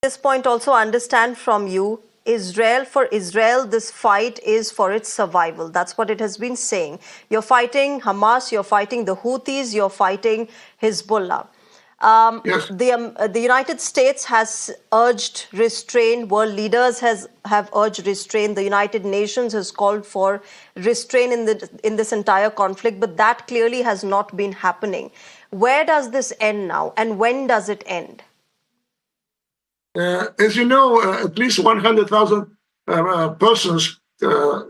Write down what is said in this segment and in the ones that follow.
this point also understand from you, for Israel, this fight is for its survival. That's what it has been saying. You're fighting Hamas, you're fighting the Houthis, you're fighting Hezbollah. Yes. The United States has urged restraint. World leaders have urged restraint. The United Nations has called for restraint in this entire conflict, but that clearly has not been happening. Where does this end now, and when does it end? As you know, at least 100,000 persons,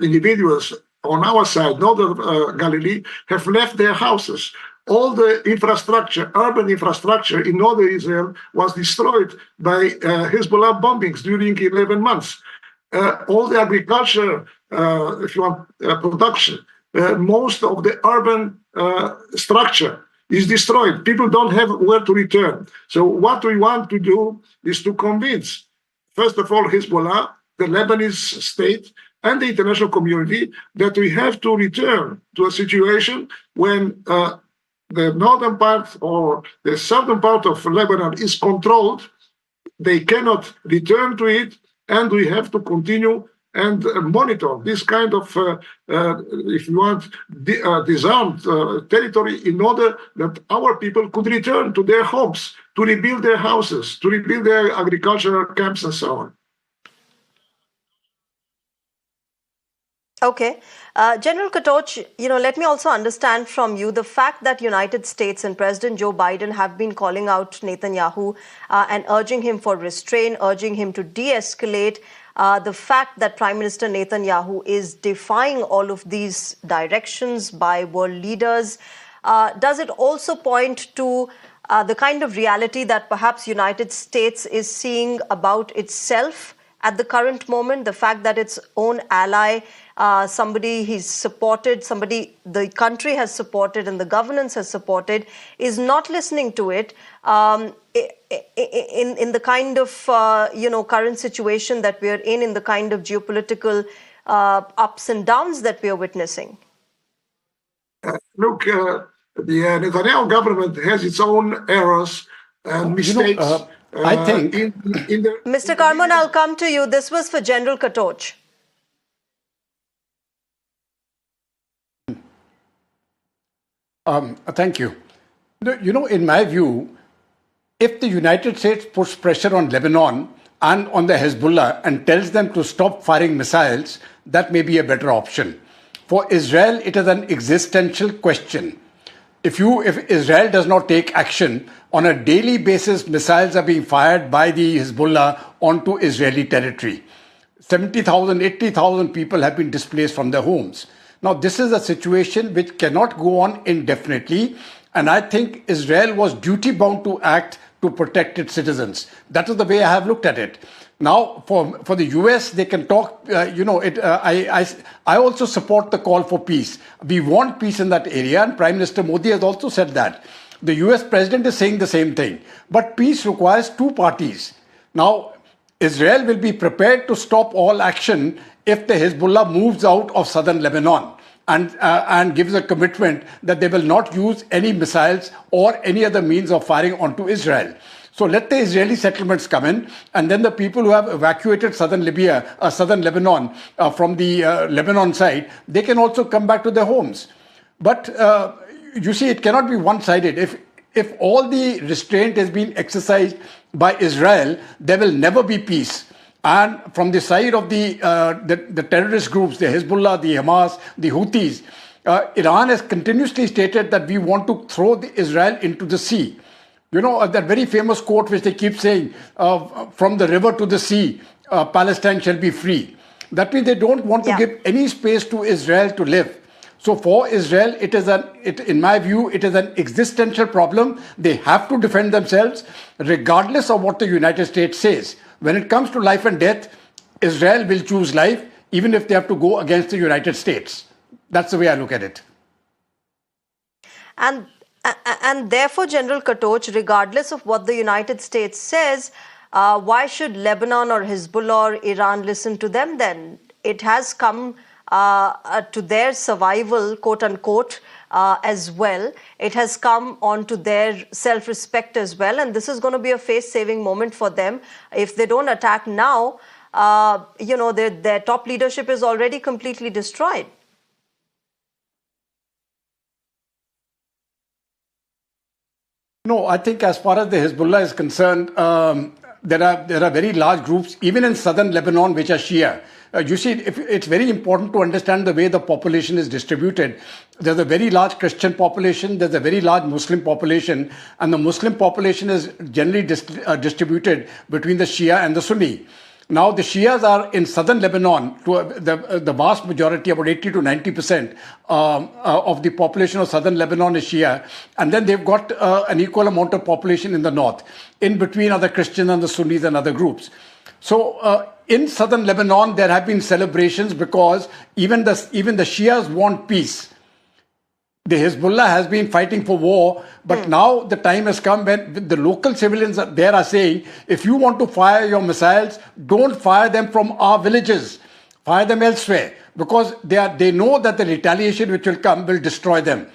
individuals on our side, northern Galilee, have left their houses. All the infrastructure, urban infrastructure in northern Israel was destroyed by Hezbollah bombings during 11 months. All the agriculture, if you want, production, most of the urban structure is destroyed. People don't have where to return. So what we want to do is to convince, first of all, Hezbollah, the Lebanese state, and the international community that we have to return to a situation when the northern part or the southern part of Lebanon is controlled. They cannot return to it, and we have to continue and monitor this kind of, if you want, disarmed territory in order that our people could return to their homes, to rebuild their houses, to rebuild their agricultural camps and so on. Okay. General Katoch, let me also understand from you the fact that United States and President Joe Biden have been calling out Netanyahu and urging him for restraint, urging him to de-escalate. The fact that Prime Minister Netanyahu is defying all of these directions by world leaders, does it also point to the kind of reality that perhaps United States is seeing about itself at the current moment? The fact that its own ally, somebody he's supported, somebody the country has supported and the governance has supported, is not listening to it in the kind of current situation that we are in the kind of geopolitical ups and downs that we are witnessing? Look, the Netanyahu government has its own errors and mistakes. I think... Mr. Karmon, I'll come to you. This was for General Katoch. Thank you. In my view, if the United States puts pressure on Lebanon and on the Hezbollah and tells them to stop firing missiles, that may be a better option. For Israel, it is an existential question. If Israel does not take action, on a daily basis, missiles are being fired by the Hezbollah onto Israeli territory. 70,000, 80,000 people have been displaced from their homes. Now, this is a situation which cannot go on indefinitely, and I think Israel was duty-bound to act to protect its citizens. That is the way I have looked at it. Now, for the US, they can talk, I also support the call for peace. We want peace in that area, and Prime Minister Modi has also said that. The US president is saying the same thing. But peace requires two parties. Now, Israel will be prepared to stop all action if the Hezbollah moves out of southern Lebanon and gives a commitment that they will not use any missiles or any other means of firing onto Israel. So let the Israeli settlements come in, and then the people who have evacuated southern Lebanon from the Lebanon side, they can also come back to their homes. But you see, it cannot be one-sided. If all the restraint has been exercised by Israel, there will never be peace. And from the side of the terrorist groups, the Hezbollah, the Hamas, the Houthis, Iran has continuously stated that we want to throw Israel into the sea. That very famous quote which they keep saying, from the river to the sea, Palestine shall be free. That means they don't want to give any space to Israel to live. So for Israel, in my view, it is an existential problem. They have to defend themselves regardless of what the United States says. When it comes to life and death, Israel will choose life, even if they have to go against the United States. That's the way I look at it. And therefore, General Katoch, regardless of what the United States says, why should Lebanon or Hezbollah or Iran listen to them then? It has come to their survival, quote unquote, as well. It has come onto their self-respect as well, and this is going to be a face-saving moment for them. If they don't attack now, their top leadership is already completely destroyed. No, I think as far as the Hezbollah is concerned, there are very large groups, even in southern Lebanon, which are Shia. You see, it's very important to understand the way the population is distributed. There's a very large Christian population, there's a very large Muslim population, and the Muslim population is generally distributed between the Shia and the Sunni. Now, the Shias are in southern Lebanon, the vast majority, about 80 to 90% of the population of southern Lebanon is Shia. And then they've got an equal amount of population in the north. In between are the Christians and the Sunnis and other groups. So in southern Lebanon, there have been celebrations because even the Shias want peace. The Hezbollah has been fighting for war, but now the time has come when the local civilians there are saying, if you want to fire your missiles, don't fire them from our villages, fire them elsewhere, because they know that the retaliation which will come will destroy them.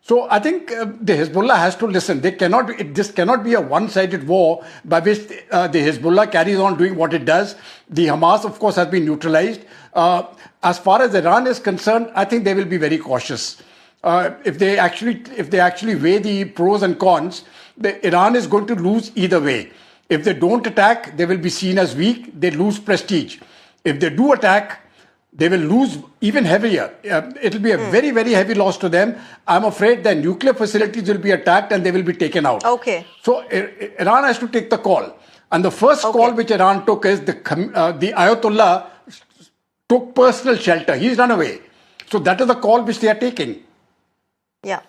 So I think the Hezbollah has to listen. This cannot be a one-sided war by which the Hezbollah carries on doing what it does. The Hamas, of course, has been neutralized. As far as Iran is concerned, I think they will be very cautious. If they actually weigh the pros and cons, Iran is going to lose either way. If they don't attack, they will be seen as weak. They lose prestige. If they do attack, they will lose even heavier. It will be a very, very heavy loss to them. I'm afraid their nuclear facilities will be attacked and they will be taken out. Okay. So Iran has to take the call. And the first call which Iran took is the Ayatollah took personal shelter. He's run away. So that is the call which they are taking. Yeah.